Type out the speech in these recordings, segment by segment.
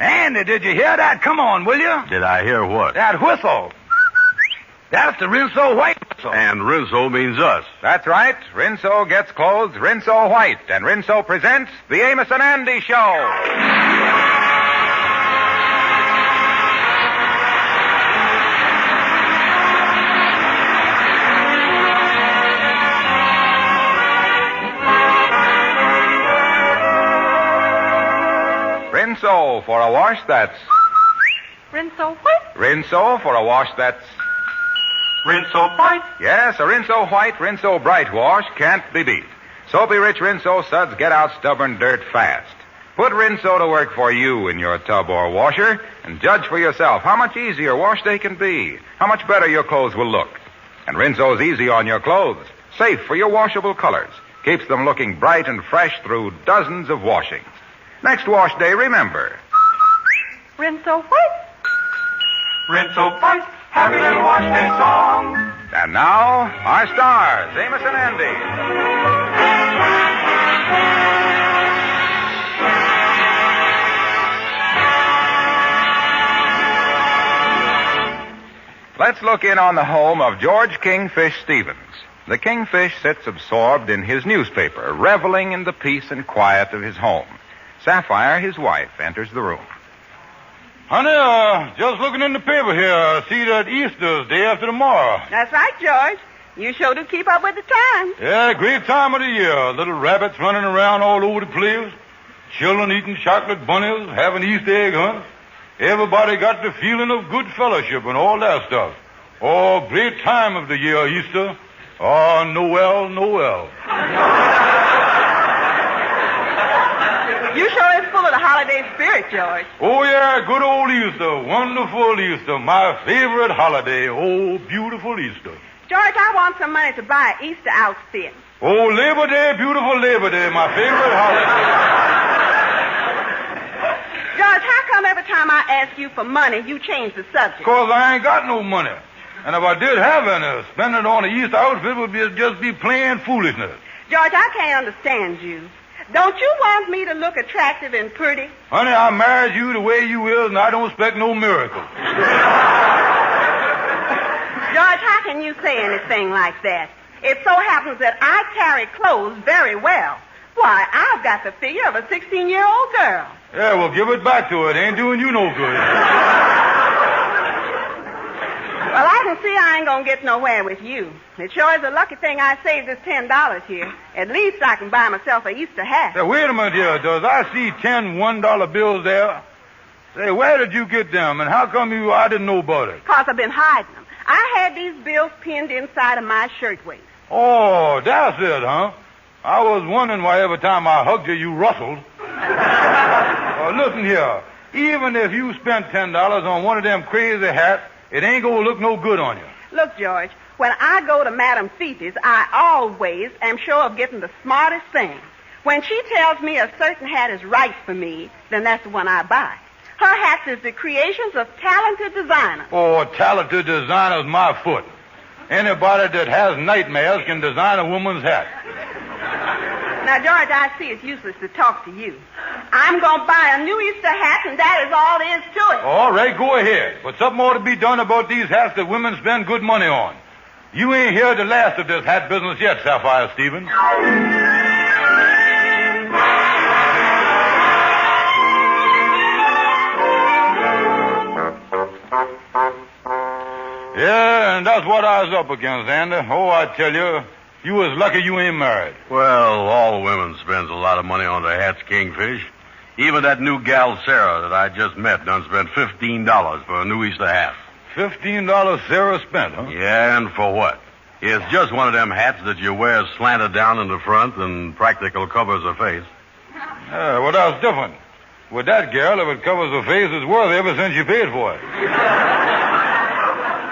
Andy, did you hear that? Come on, will you? Did I hear what? That whistle. That's the Rinso White whistle. And Rinso means us. That's right. Rinso gets clothes Rinso White. And Rinso presents the Amos and Andy Show. Rinso for a wash that's... Rinso what? Rinso for a wash that's... Rinso White? Yes, a Rinso White, Rinso Bright wash can't be beat. Soapy rich Rinso suds get out stubborn dirt fast. Put Rinso to work for you in your tub or washer and judge for yourself how much easier wash day can be, how much better your clothes will look. And Rinso's easy on your clothes, safe for your washable colors, keeps them looking bright and fresh through dozens of washings. Next wash day, remember. Rinso what? Rinso White. Happy little wash day song. And now, our stars, Amos and Andy. Let's look in on the home of George Kingfish Stevens. The Kingfish sits absorbed in his newspaper, reveling in the peace and quiet of his home. Sapphire, his wife, enters the room. Honey, just looking in the paper here. I see that Easter's day after tomorrow. That's right, George. You sure do keep up with the times. Yeah, great time of the year. Little rabbits running around all over the place. Children eating chocolate bunnies, having Easter egg hunts. Everybody got the feeling of good fellowship and all that stuff. Oh, great time of the year, Easter. Oh, Noel. You sure is full of the holiday spirit, George. Oh, yeah, good old Easter. Wonderful Easter. My favorite holiday. Oh, beautiful Easter. George, I want some money to buy an Easter outfit. Oh, Labor Day, beautiful Labor Day. My favorite holiday. George, how come every time I ask you for money, you change the subject? Because I ain't got no money. And if I did have any, spending it on an Easter outfit would just be plain foolishness. George, I can't understand you. Don't you want me to look attractive and pretty? Honey, I married you the way you is, and I don't expect no miracle. George, how can you say anything like that? It so happens that I carry clothes very well. Why, I've got the figure of a 16-year-old girl. Yeah, well, give it back to it. Ain't doing you no good. Well, I can see I ain't gonna get nowhere with you. It sure is a lucky thing I saved this $10 here. At least I can buy myself a Easter hat. Say, wait a minute here. Does I see 10 $1 bills there? Say, where did you get them, and how come I didn't know about it? 'Cause I've been hiding them. I had these bills pinned inside of my shirtwaist. Oh, that's it, huh? I was wondering why every time I hugged you, you rustled. Listen here. Even if you spent $10 on one of them crazy hats, it ain't gonna look no good on you. Look, George, when I go to Madame Fifi's, I always am sure of getting the smartest thing. When she tells me a certain hat is right for me, then that's the one I buy. Her hats is the creations of talented designers. Oh, talented designers, my foot. Anybody that has nightmares can design a woman's hat. Now, George, I see it's useless to talk to you. I'm going to buy a new Easter hat, and that is all there is to it. All right, go ahead. But something ought to be done about these hats that women spend good money on. You ain't heard the last of this hat business yet, Sapphire Stevens. Yeah, and that's what I was up against, Andy. Oh, I tell you, you was lucky you ain't married. Well, all women spends a lot of money on their hats, Kingfish. Even that new gal, Sarah, that I just met, done spent $15 for a new Easter hat. $15 Sarah spent, huh? Yeah, and for what? It's just one of them hats that you wear slanted down in the front and practical covers her face. Yeah, well, that's different. With that girl, if it covers her face, it's worth every cent you paid for it.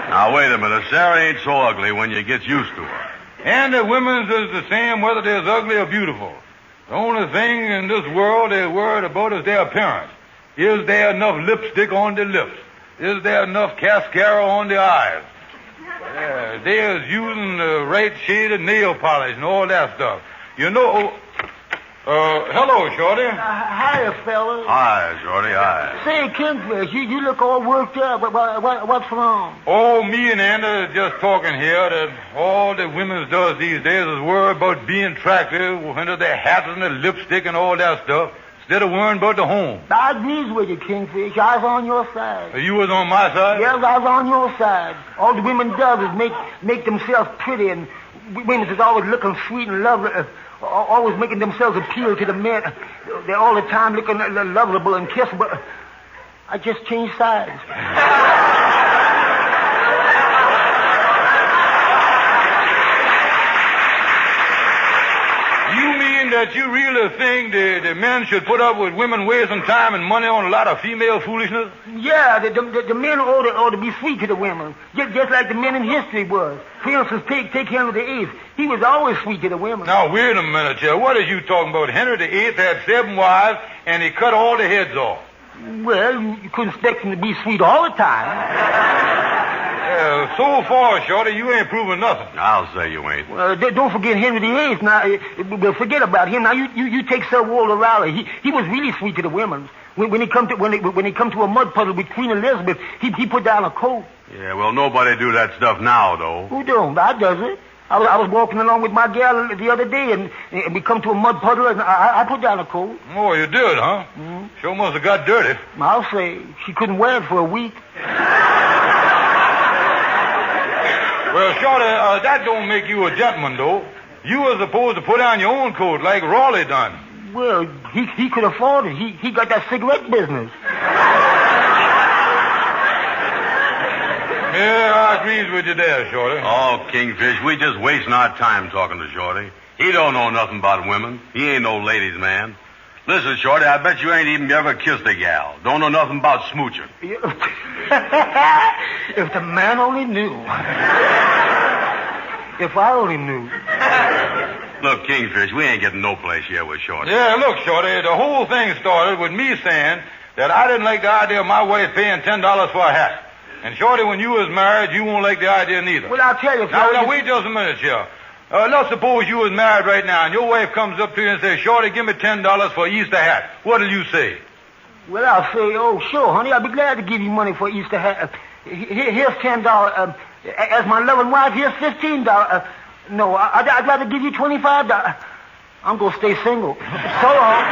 Now, wait a minute. Sarah ain't so ugly when you get used to her. And the women's is the same whether they're ugly or beautiful. The only thing in this world they're worried about is their appearance. Is there enough lipstick on their lips? Is there enough mascara on their eyes? Yeah, they're using the right shade of nail polish and all that stuff. You know... Hello, Shorty. Hiya, fellas. Hi, Shorty, hi. Say, Kingfish, you look all worked up. What's wrong? Oh, me and Andy are just talking here that all the women does these days is worry about being attractive under their hats and their lipstick and all that stuff, instead of worrying about the home. I agrees with you, Kingfish. I was on your side. You was on my side? Yes, I was on your side. All the women does is make themselves pretty, and women is always looking sweet and lovely. Always making themselves appeal to the men. They're all the time looking lovable and kissable. I just changed sides. You mean that you really think the men should put up with women wasting time and money on a lot of female foolishness? Yeah, the men ought to be sweet to the women, just like the men in history was. For instance, take Henry VIII. He was always sweet to the women. Now, wait a minute here. What are you talking about? Henry VIII had 7 wives, and he cut all the heads off. Well, you couldn't expect him to be sweet all the time. So far, Shorty, you ain't proving nothing. I'll say you ain't. Well, don't forget Henry VIII. Now, forget about him. Now, you take Sir Walter Raleigh. He was really sweet to the women. When he come to a mud puddle with Queen Elizabeth, he put down a coat. Yeah, well, nobody do that stuff now, though. Who don't? I does it. I was walking along with my gal the other day, and we come to a mud puddle, and I put down a coat. Oh, you did, huh? Mm-hmm. Sure must have got dirty. I'll say. She couldn't wear it for a week. Well, Shorty, that don't make you a gentleman, though. You were supposed to put on your own coat like Raleigh done. Well, he could afford it. He got that cigarette business. Yeah, I agree with you there, Shorty. Oh, Kingfish, we just wasting our time talking to Shorty. He don't know nothing about women. He ain't no ladies' man. Listen, Shorty, I bet you ain't even ever kissed a gal. Don't know nothing about smooching. If the man only knew. If I only knew. Look, Kingfish, we ain't getting no place here with Shorty. Yeah, look, Shorty, the whole thing started with me saying that I didn't like the idea of my wife paying $10 for a hat. And, Shorty, when you was married, you won't like the idea neither. Well, I'll tell you... Now, wait just a minute here. Let's suppose you was married right now, and your wife comes up to you and says, Shorty, give me $10 for Easter hat. What'll you say? Well, I'll say, oh, sure, honey, I'll be glad to give you money for Easter hat. Here's $10. As my loving wife, here's $15. No, I'd rather give you $25. I'm going to stay single. So long.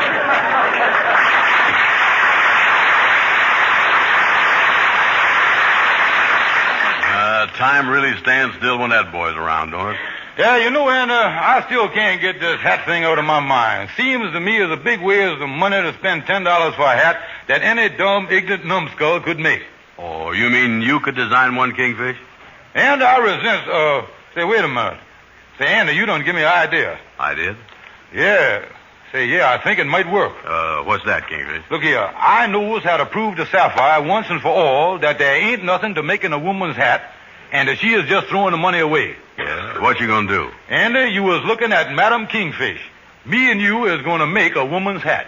Time really stands still when that boy's around, don't it? Yeah, you know, Anna, I still can't get this hat thing out of my mind. Seems to me as a big waste of money to spend $10 for a hat that any dumb, ignorant numbskull could make. Oh, you mean you could design one, Kingfish? And I resent, say, wait a minute. Say, Anna, you don't give me an idea. I did? Yeah. Say, yeah, I think it might work. What's that, Kingfish? Look here, I knows how to prove to Sapphire once and for all that there ain't nothing to making a woman's hat and that she is just throwing the money away. Yeah, what you gonna do? Andy, you was looking at Madam Kingfish. Me and you is gonna make a woman's hat.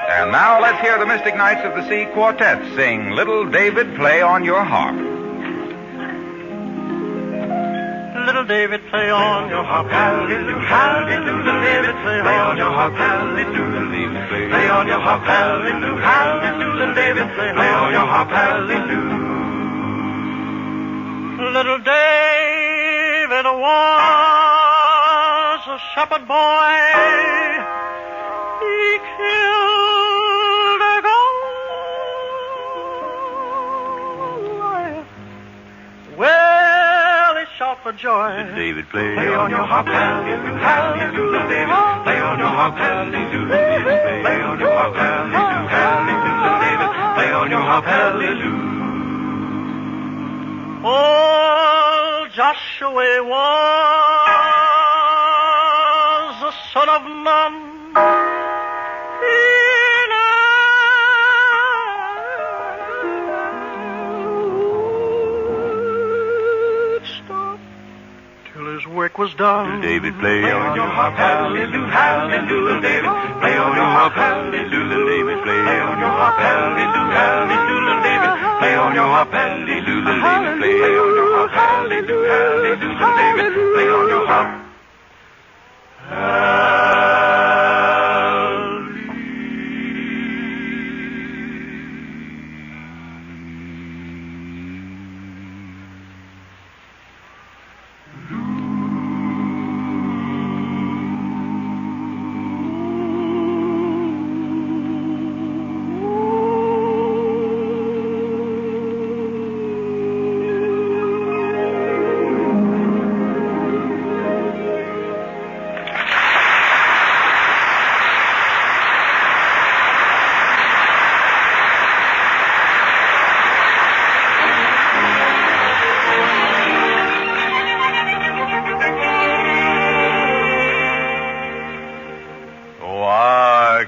And now let's hear the Mystic Knights of the Sea Quartet sing Little David, Play on Your Harp. Little David, play on your harp, hallelujah, hallelujah. Little David, play on your harp, hallelujah. Play on your harp, hallelujah, hallelujah. Little David, play on your harp, hallelujah. Little David was a shepherd boy. He killed a Goliath. Well, he shot for joy. David, play on your harp, hallelujah, hallelujah. David, play on your harp, hallelujah. Play on your harp, hallelujah, hallelujah. David, play on your harp, hallelujah. Oh, Joshua was the son of Nun. work was done. David, play on your harp, hallelujah, hallelujah, David. Play on your harp, hallelujah, David. Play on your harp, hallelujah, hallelujah, David. Play on your harp, hallelujah, David. Play on your harp, hallelujah, hallelujah, David. Play on your harp.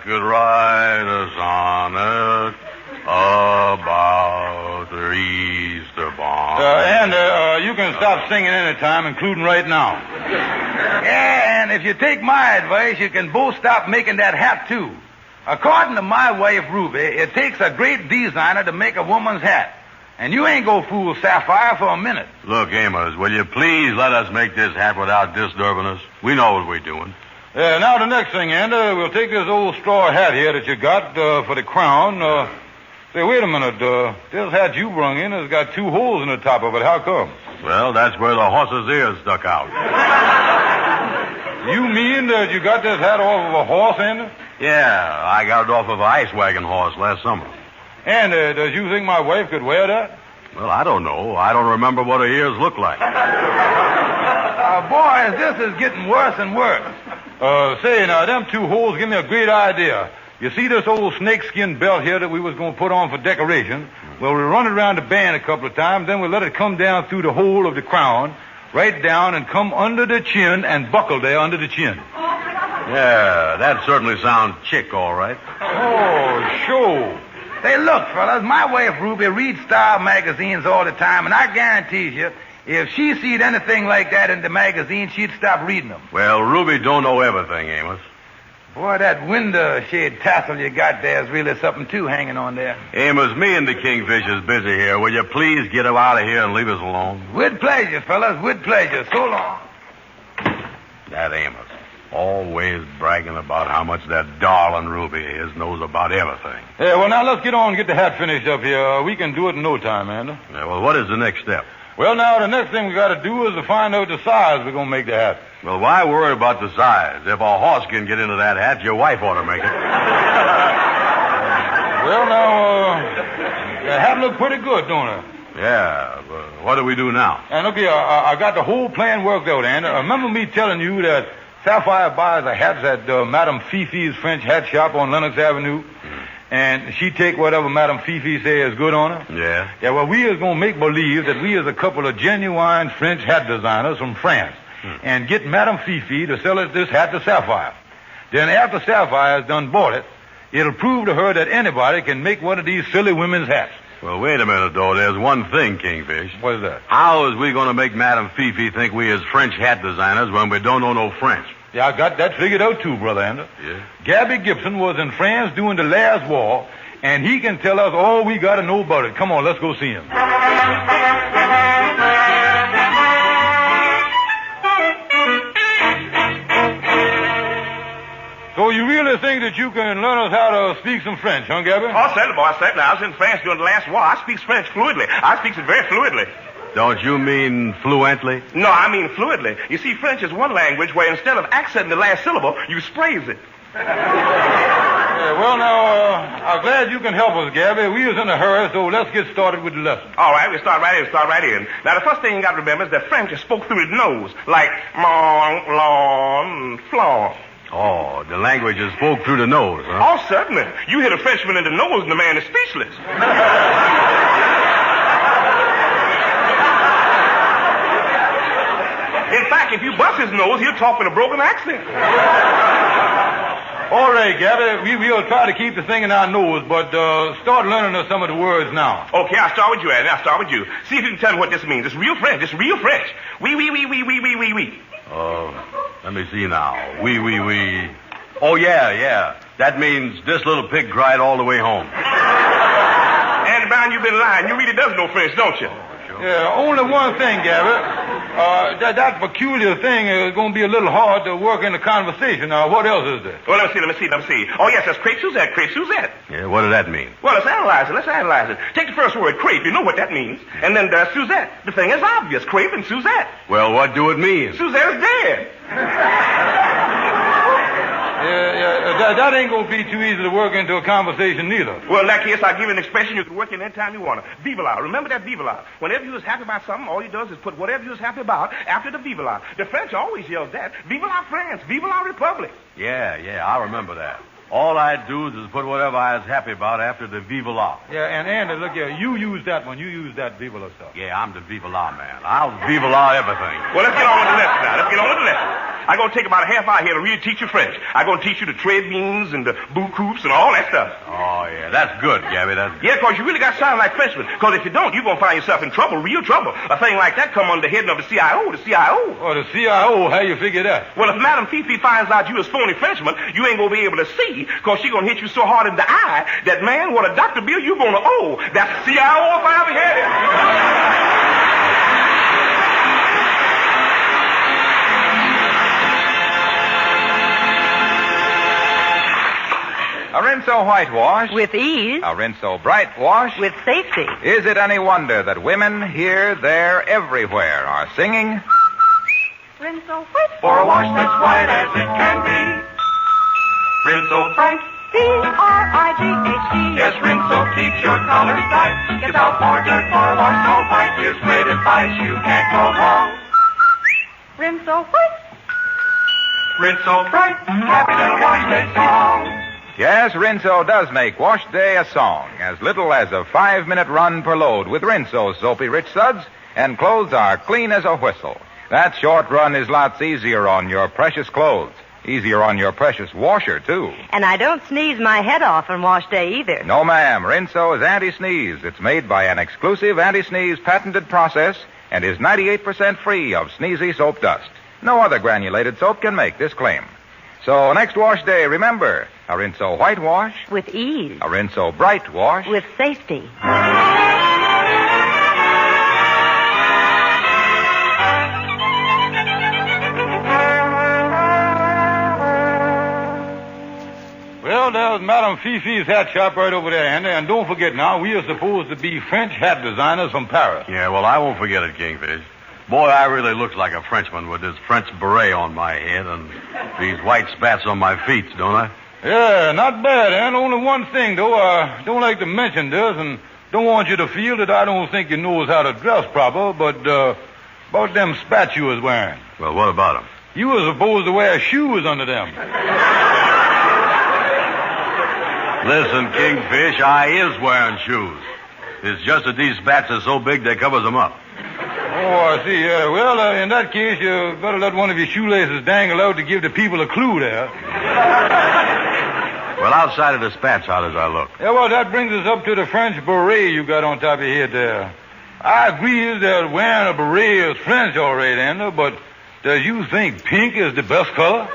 could write a sonnet about the Easter bonnet. You can stop singing any time, including right now. Yeah, and if you take my advice, you can both stop making that hat, too. According to my wife, Ruby, it takes a great designer to make a woman's hat. And you ain't go fool Sapphire for a minute. Look, Amos, will you please let us make this hat without disturbing us? We know what we're doing. Now the next thing, Andy, we'll take this old straw hat here that you got for the crown. Say, wait a minute. This hat you brung in has got 2 holes in the top of it. How come? Well, that's where the horse's ears stuck out. You mean that you got this hat off of a horse, Andy? Yeah, I got it off of an ice wagon horse last summer. And does you think my wife could wear that? Well, I don't know. I don't remember what her ears look like. Boys, this is getting worse and worse. Say, now, them 2 holes give me a great idea. You see this old snakeskin belt here that we was going to put on for decoration? Well, we'll run it around the band a couple of times, then we'll let it come down through the hole of the crown, right down and come under the chin and buckle there under the chin. Yeah, that certainly sounds chic, all right. Oh, sure. Say, look, fellas, my wife, Ruby, reads style magazines all the time, and I guarantee you, if she seen anything like that in the magazine, she'd stop reading them. Well, Ruby don't know everything, Amos. Boy, that window shade tassel you got there is really something, too, hanging on there. Amos, me and the Kingfisher's busy here. Will you please get him out of here and leave us alone? With pleasure, fellas, with pleasure. So long. That Amos, always bragging about how much that darling Ruby knows about everything. Yeah, well, now let's get on and get the hat finished up here. We can do it in no time, Andy. Yeah, well, what is the next step? Well, now, the next thing we got to do is to find out the size we're going to make the hat. Well, why worry about the size? If a horse can get into that hat, your wife ought to make it. Well, now, the hat look pretty good, don't it? Yeah, but what do we do now? And look here, I got the whole plan worked out, Andy. Remember me telling you that Sapphire buys the hats at Madame Fifi's French hat shop on Lenox Avenue? And she take whatever Madame Fifi say is good on her? Yeah. Yeah, well, we is going to make believe that we is a couple of genuine French hat designers from France and get Madame Fifi to sell us this hat to Sapphire. Then after Sapphire's done bought it, it'll prove to her that anybody can make one of these silly women's hats. Well, wait a minute, though. There's one thing, Kingfish. What is that? How is we going to make Madame Fifi think we is French hat designers when we don't know no French? Yeah, I got that figured out, too, Brother Andrew. Yeah? Gabby Gibson was in France during the last war, and he can tell us all we got to know about it. Come on, let's go see him. So you really think that you can learn us how to speak some French, huh, Gabby? Oh, certainly, boy, certainly. I was in France during the last war. I speak French fluently. I speak it very fluently. Don't you mean fluently? No, I mean fluently. You see, French is one language where instead of accenting the last syllable, you sprays it. Well, now, I'm glad you can help us, Gabby. We was in a hurry, so let's get started with the lesson. All right, we'll start right in. Now, the first thing you got to remember is that French is spoke through the nose, like long, long, flaw. Oh, the language is spoke through the nose, huh? Oh, certainly. You hit a Frenchman in the nose and the man is speechless. In fact, if you bust his nose, he'll talk with a broken accent. All right, Gabby, we'll try to keep the thing in our nose, but start learning us some of the words now. Okay, I'll start with you, Andy. I'll start with you. See if you can tell me what this means. It's real French. Oui. Let me see now. We. Oh, yeah. That means this little pig cried all the way home. Andy Brown, you've been lying. You really does know French, don't you? Yeah, only one thing, Gabby. That peculiar thing is going to be a little hard to work in the conversation. Now, what else is there? Well, let me see. Oh, yes, that's crepe Suzette. Yeah, what does that mean? Well, let's analyze it. Take the first word, crepe. You know what that means. And then Suzette. The thing is obvious. Crepe and Suzette. Well, what do it mean? Suzette's dead. That ain't going to be too easy to work into a conversation neither. Well, in that case, I'll give you an expression you can work in anytime you want to. Vive la. Remember that vive la. Whenever you was happy about something, all you does is put whatever you was happy about after the vive la. The French always yell that. Vive la France. Vive la Republic. Yeah, I remember that. All I do is put whatever I was happy about after the vive la. Yeah, and Andy, look here. You use that one. You use that vive la stuff. Yeah, I'm the vive la man. I'll vive la everything. Well, let's get on with the lesson now. I'm going to take about a half hour here to really teach you French. I'm going to teach you the trade beans and the beaucoup and all that stuff. Oh, yeah, that's good, Gabby. That's good. Yeah, because you really got to sound like Frenchmen. Because if you don't, you're going to find yourself in trouble, real trouble. A thing like that come under the head of the CIO, Oh, the CIO, how you figure that? Well, if Madame Fifi finds out you is phony Frenchman, you ain't going to be able to see, because she's going to hit you so hard in the eye that, man, what a doctor bill you going to owe. That's the CIO if I ever had it. A Rinso whitewash. With ease. A Rinso bright wash. With safety. Is it any wonder that women here, there, everywhere are singing? Rinso white. For a wash that's white as it can be. Rinso bright. Brighd. Yes, Rinso keeps your colors bright. Gets out more dirt for a wash so bright. Here's great advice, you can't go wrong. Rinso white. Rinso bright. Happy little wash day song. Yes, Rinso does make wash day a song. As little as a 5-minute run per load with Rinso's soapy rich suds, and clothes are clean as a whistle. That short run is lots easier on your precious clothes. Easier on your precious washer, too. And I don't sneeze my head off on wash day either. No, ma'am. Rinso is anti-sneeze. It's made by an exclusive anti-sneeze patented process and is 98% free of sneezy soap dust. No other granulated soap can make this claim. So next wash day, remember, a Rinso whitewash. With ease. A Rinso bright wash. With safety. Well, there's Madame Fifi's hat shop right over there, Andy. And don't forget now, we are supposed to be French hat designers from Paris. Yeah, well, I won't forget it, Kingfish. Boy, I really look like a Frenchman with this French beret on my head and these white spats on my feet, don't I? Yeah, not bad, and only one thing, though. I don't like to mention this, and don't want you to feel that I don't think you knows how to dress proper, but about them spats you was wearing. Well, what about them? You was supposed to wear shoes under them. Listen, Kingfish, I is wearing shoes. It's just that these spats are so big they covers them up. Oh, I see. Well, in that case, you better let one of your shoelaces dangle out to give the people a clue there. Well, outside of the spats, how does I look? Yeah, well, that brings us up to the French beret you got on top of your head there. I agree that wearing a beret is French all right, Andy, but does you think pink is the best color?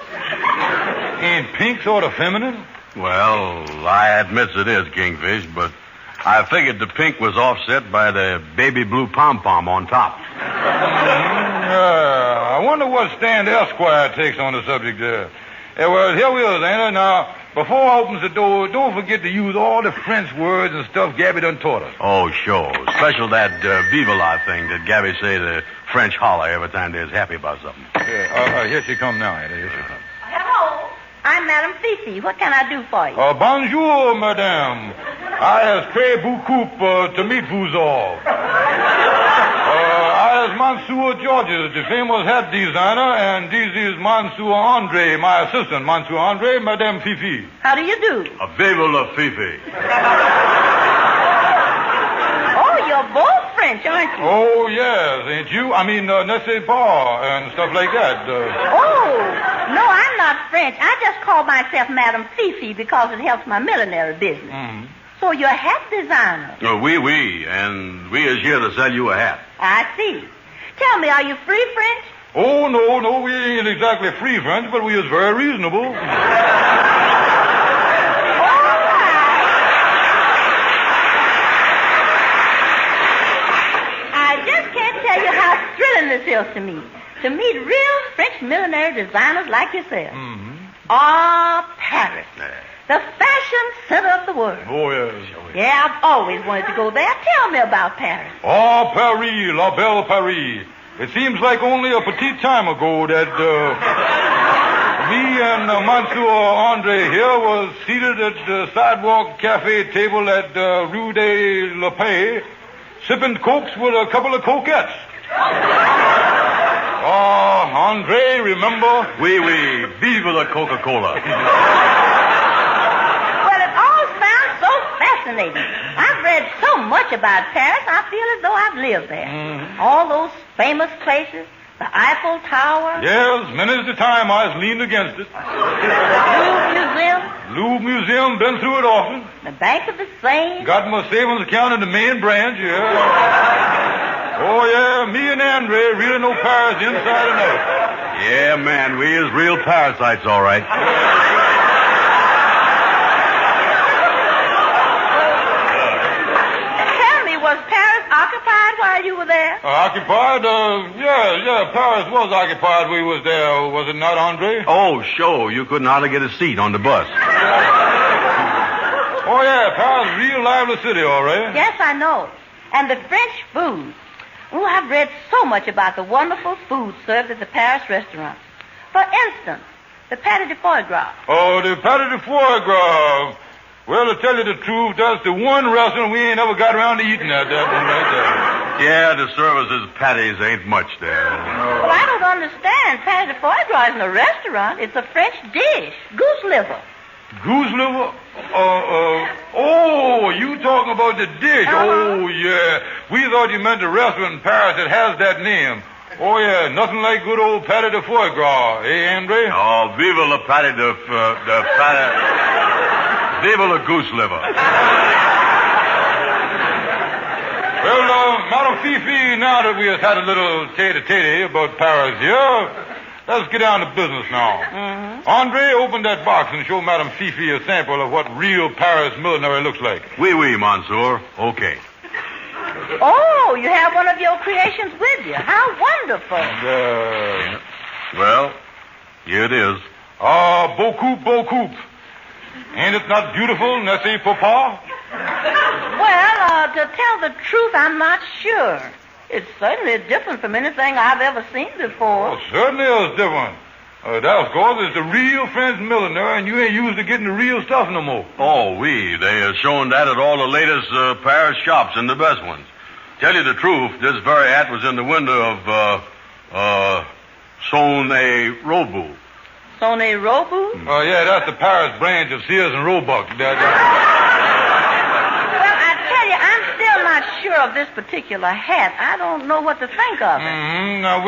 Ain't pink sort of feminine? Well, I admit it is, Kingfish, but I figured the pink was offset by the baby blue pom-pom on top. I wonder what stand Esquire takes on the subject there. Yeah, well, here we are, Anna. Now, before I opens the door, don't forget to use all the French words and stuff Gabby done taught us. Oh, sure. Special that vive la thing that Gabby say the French holler every time they're happy about something. Yeah, here she come now, Anna. Here she comes. Hello. I'm Madame Fifi. What can I do for you? Bonjour, madame. I is très beaucoup to meet vous all. I is Monsieur Georges, the famous hat designer, and this is Monsieur Andre, my assistant. Monsieur Andre, Madame Fifi. How do you do? A vive la Fifi. Oh, you're both French, aren't you? Oh, yes, ain't you? I mean, ne sais pas, and stuff like that. Oh, no, I'm not French. I just call myself Madame Fifi because it helps my millinery business. Mm-hmm. So you're a hat designer. Oh, oui, and we is here to sell you a hat. I see. Tell me, are you free French? Oh, no, we ain't exactly free French, but we is very reasonable. This is to me. To meet real French millinery designers like yourself. Mm-hmm. Paris. The fashion center of the world. Oh, yes. Yeah, I've always wanted to go there. Tell me about Paris. Paris, la belle Paris. It seems like only a petit time ago that me and Monsieur Andre here was seated at the sidewalk cafe table at Rue de la Paix, sipping cokes with a couple of coquettes. Andre, remember? Oui, vive la Coca-Cola. Well, it all sounds so fascinating. I've read so much about Paris, I feel as though I've lived there. Mm-hmm. All those famous places, the Eiffel Tower. Yes, many's the time I was leaned against it. Louvre Museum, been through it often. The Bank of the Seine. Got my savings account in the main branch, yeah. Oh, yeah, me and Andre really know Paris inside and out. Yeah, man, we is real parasites, all right. Tell me, was Paris occupied while you were there? Occupied? Yeah, Paris was occupied. We was there, was it not, Andre? Oh, sure. You couldn't hardly get a seat on the bus. Oh, yeah, Paris, real lively city, all right. Yes, I know. And the French food. Oh, I've read so much about the wonderful food served at the Paris restaurants. For instance, the pâté de foie gras. Oh, the pâté de foie gras. Well, to tell you the truth, that's the one restaurant we ain't ever got around to eating at, that one right there. Yeah, the services patties ain't much there. Well, I don't understand. Pâté de foie gras isn't a restaurant. It's a French dish. Goose liver. Goose liver? You talking about the dish? Uh-huh. Oh, yeah. We thought you meant the restaurant in Paris that has that name. Oh, yeah, nothing like good old pâté de foie gras, eh, Andre? Oh, vive la pâté de pâté. Vive la goose liver. Well, Madame Fifi, now that we have had a little tete-a-tete about Paris here, let's get down to business now. Mm-hmm. Andre, open that box and show Madame Fifi a sample of what real Paris millinery looks like. Oui, Monsieur. Okay. Oh, you have one of your creations with you. How wonderful. Well, here it is. Beaucoup. Ain't it not beautiful, n'est-ce papa? Well, to tell the truth, I'm not sure. It's certainly different from anything I've ever seen before. Oh, certainly is different. That, of course, is the real French milliner, and you ain't used to getting the real stuff no more. Oh, they are showing that at all the latest Paris shops and the best ones. Tell you the truth, this very hat was in the window of, Sonne Robu. Sonne Robu? Oh, yeah, that's the Paris branch of Sears and Roebuck. Well, I tell you, I'm still not sure of this particular hat. I don't know what to think of it. Mm-hmm. Now,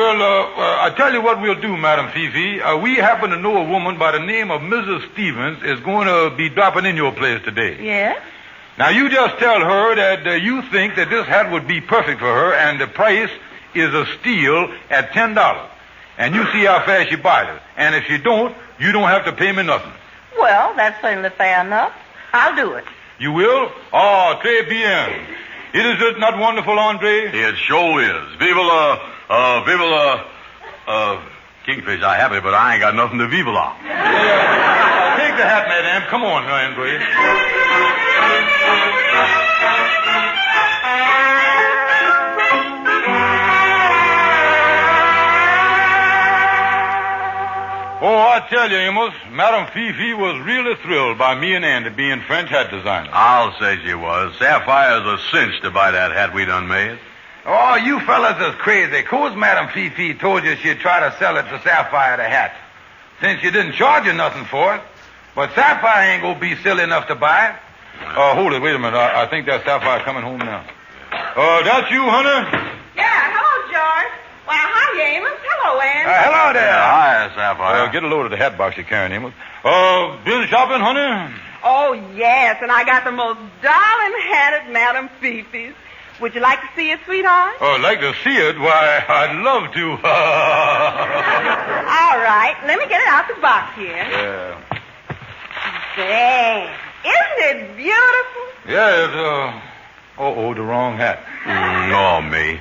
I tell you what we'll do, Madam Fifi. We happen to know a woman by the name of Mrs. Stevens is going to be dropping in your place today. Yes? Now, you just tell her that you think that this hat would be perfect for her, and the price is a steal at $10. And you see how fast she buys it. And if she don't, you don't have to pay me nothing. Well, that's certainly fair enough. I'll do it. You will? Oh, très bien. Is it not wonderful, Andre? It sure is. Vive la Kingfish, I have it, but I ain't got nothing to vive la. Take the hat, madame. Come on, Andre. Oh, I tell you, Amos, Madame Fifi was really thrilled by me and Andy being French hat designers. I'll say she was. Sapphire's a cinch to buy that hat we done made. Oh, you fellas is crazy. Course Madame Fifi told you she'd try to sell it to Sapphire the hat, since she didn't charge you nothing for it. But Sapphire ain't gonna be silly enough to buy it. Hold it, wait a minute. I think that's Sapphire coming home now. That's you, honey? Yeah, hello, George. Well, hi, Amos. Hello, Ann. Hello there. Hi, Sapphire. Get a load of the hat box you're carrying, Amos. Been shopping, honey? Oh, yes, and I got the most darling hat at Madame Fifi's. Would you like to see it, sweetheart? Oh, I'd like to see it? Why, I'd love to. All right. Let me get it out the box here. Yeah. There. Isn't it beautiful? Yeah, it's, the wrong hat. Oh, me.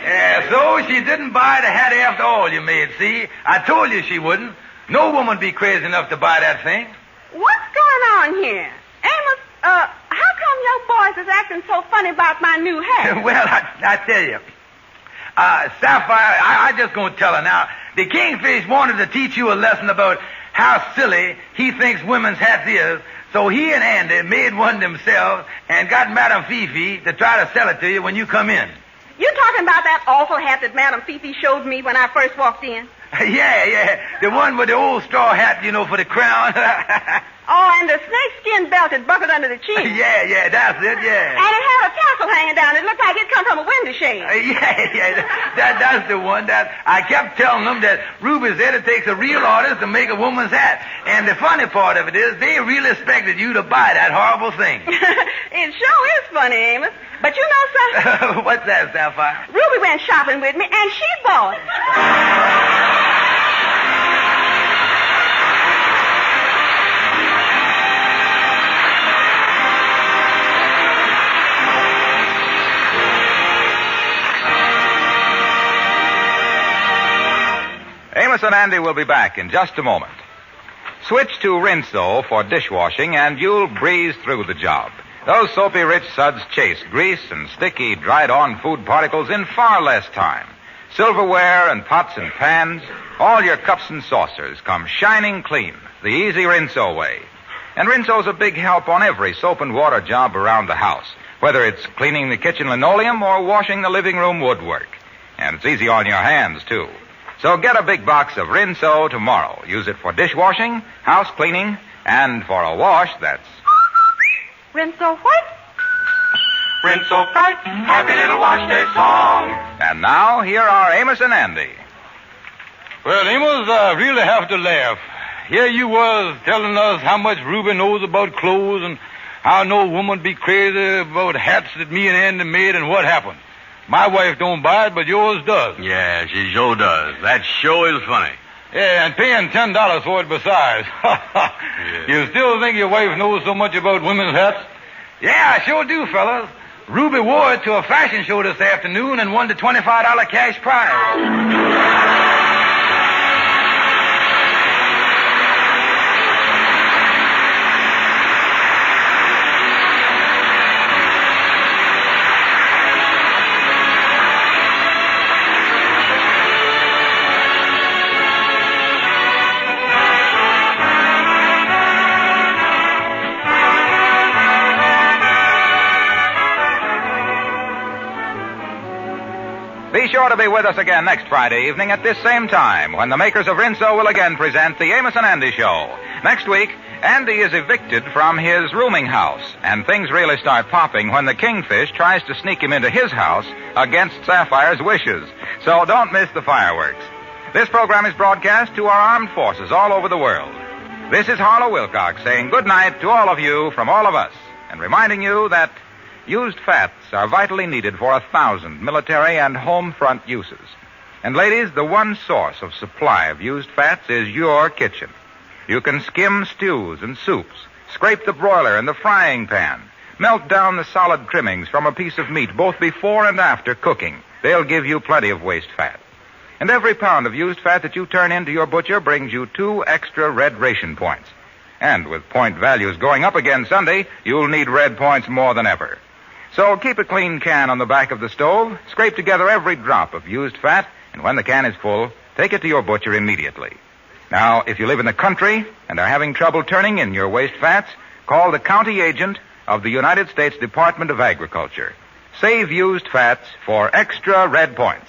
Yeah, so she didn't buy the hat after all, you maid, see? I told you she wouldn't. No woman'd be crazy enough to buy that thing. What's going on here? Amos, how come your boys is acting so funny about my new hat? Well, I tell you. Sapphire, I just gonna tell her now. The Kingfish wanted to teach you a lesson about how silly he thinks women's hats is, so he and Andy made one themselves and got Madame Fifi to try to sell it to you when you come in. You talking about that awful hat that Madame Fifi showed me when I first walked in? Yeah. The one with the old straw hat, for the crown. Oh, and the snakeskin belt that buckled under the chin. Yeah, that's it, yeah. And it had a tassel hanging down. It looked like it come from a window shade. Yeah. That's the one that I kept telling them that Ruby said it takes a real artist to make a woman's hat. And the funny part of it is they really expected you to buy that horrible thing. It sure is funny, Amos. But you know something? What's that, Sapphire? Ruby went shopping with me, and she bought it. Amos and Andy will be back in just a moment. Switch to Rinso for dishwashing, and you'll breeze through the job. Those soapy rich suds chase grease and sticky, dried-on food particles in far less time. Silverware and pots and pans, all your cups and saucers come shining clean, the easy Rinso way. And Rinso's a big help on every soap and water job around the house, whether it's cleaning the kitchen linoleum or washing the living room woodwork. And it's easy on your hands, too. So get a big box of Rinso tomorrow. Use it for dishwashing, house cleaning, and for a wash that's... Rinso what? Rinso bright, happy little wash day song. And now, here are Amos and Andy. Well, Amos, I really have to laugh. Here you was telling us how much Ruby knows about clothes and how no woman be crazy about hats that me and Andy made and what happened. My wife don't buy it, but yours does. Yeah, she sure does. That sure is funny. Yeah, and paying $10 for it besides. Yeah. You still think your wife knows so much about women's hats? Yeah, I sure do, fellas. Ruby wore it to a fashion show this afternoon and won the $25 cash prize. Be sure to be with us again next Friday evening at this same time when the makers of Rinso will again present the Amos and Andy Show. Next week, Andy is evicted from his rooming house, and things really start popping when the Kingfish tries to sneak him into his house against Sapphire's wishes. So don't miss the fireworks. This program is broadcast to our armed forces all over the world. This is Harlow Wilcox saying good night to all of you from all of us, and reminding you that used fats are vitally needed for 1,000 military and home front uses. And ladies, the one source of supply of used fats is your kitchen. You can skim stews and soups, scrape the broiler and the frying pan, melt down the solid trimmings from a piece of meat both before and after cooking. They'll give you plenty of waste fat. And every pound of used fat that you turn into your butcher brings you 2 extra red ration points. And with point values going up again Sunday, you'll need red points more than ever. So keep a clean can on the back of the stove, scrape together every drop of used fat, and when the can is full, take it to your butcher immediately. Now, if you live in the country and are having trouble turning in your waste fats, call the county agent of the United States Department of Agriculture. Save used fats for extra red points.